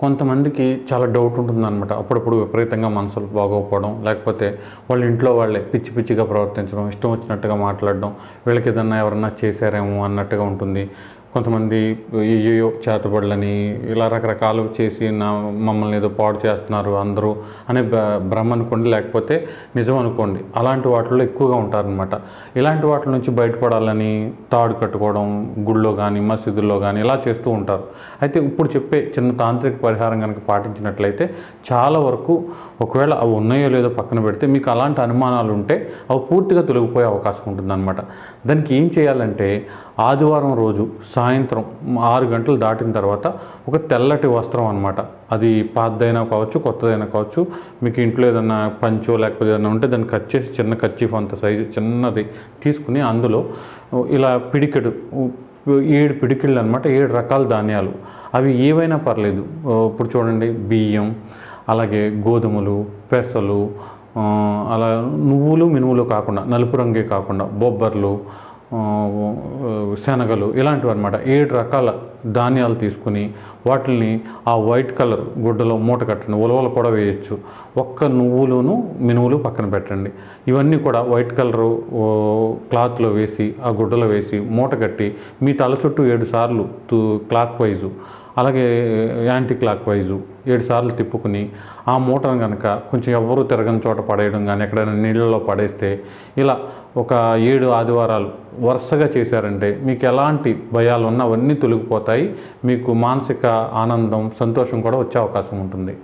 కొంతమందికి చాలా డౌట్ ఉంటుందనమాట. అప్పుడప్పుడు విపరీతంగా మనసులు బాగోకపోవడం, లేకపోతే వాళ్ళ ఇంట్లో వాళ్ళే పిచ్చి పిచ్చిగా ప్రవర్తించడం, ఇష్టం వచ్చినట్టుగా మాట్లాడడం, వీళ్ళకి ఏదన్నా ఎవరన్నా చేశారేమో అన్నట్టుగా ఉంటుంది. కొంతమంది ఏయేయో చేతబడులని ఇలా రకరకాలుగా చేసి మమ్మల్ని ఏదో పాడు చేస్తున్నారు అందరూ అనే భ్రమ అనుకోండి, లేకపోతే నిజం అనుకోండి. అలాంటి వాటిల్లో ఎక్కువగా ఉంటారనమాట. ఇలాంటి వాటి నుంచి బయటపడాలని తాడు కట్టుకోవడం, గుళ్ళో కానీ మసీదుల్లో కానీ ఇలా చేస్తూ ఉంటారు. అయితే ఇప్పుడు చెప్పే చిన్న తాంత్రిక పరిహారం కనుక పాటించినట్లయితే చాలా వరకు, ఒకవేళ అవి ఉన్నాయో లేదో పక్కన పెడితే, మీకు అలాంటి అనుమానాలు ఉంటే అవి పూర్తిగా తొలగిపోయే అవకాశం ఉంటుందన్నమాట. దానికి ఏం చేయాలంటే, ఆదివారం రోజు సాయంత్రం 6 గంటలు దాటిన తర్వాత ఒక తెల్లటి వస్త్రం అనమాట, అది పాతదైనా కావచ్చు కొత్తదైనా కావచ్చు, మీకు ఇంట్లో ఏదన్నా పంచో లేకపోతే ఏదైనా ఉంటే దాన్ని కట్ చేసి చిన్న కర్చీఫ్ అంత సైజు చిన్నది తీసుకుని అందులో ఇలా పిడికెడు 7 పిడికిళ్ళు అనమాట, 7 రకాల ధాన్యాలు, అవి ఏవైనా పర్లేదు. ఇప్పుడు చూడండి, బియ్యం, అలాగే గోధుమలు, పెసలు, అలా నువ్వులు మినువులు కాకుండా, నలుపు రంగే కాకుండా బొబ్బర్లు, శనగలు ఇలాంటివి అనమాట, 7 రకాల ధాన్యాలు తీసుకుని వాటిని ఆ వైట్ కలర్ గుడ్డలో మూట కట్టండి. ఉలవలు కూడా వేయచ్చు. ఒక్క నువ్వులును మినువులు పక్కన పెట్టండి. ఇవన్నీ కూడా వైట్ కలరు క్లాత్లో వేసి, ఆ గుడ్డలో వేసి మూట కట్టి మీ తల చుట్టూ 7 సార్లు క్లాక్ వైజు, అలాగే యాంటీ క్లాక్ వైజు 7 సార్లు తిప్పుకుని ఆ మూటను కనుక కొంచెం ఎవ్వరూ తిరగని చోట పడేయడం కానీ, ఎక్కడైనా నీళ్ళలో పడేస్తే, ఇలా ఒక 7 ఆదివారాలు వరుసగా చేశారంటే మీకు ఎలాంటి భయాలు ఉన్నా అవన్నీ తొలగిపోతాయి. మీకు మానసిక ఆనందం, సంతోషం కూడా వచ్చే అవకాశం ఉంటుంది.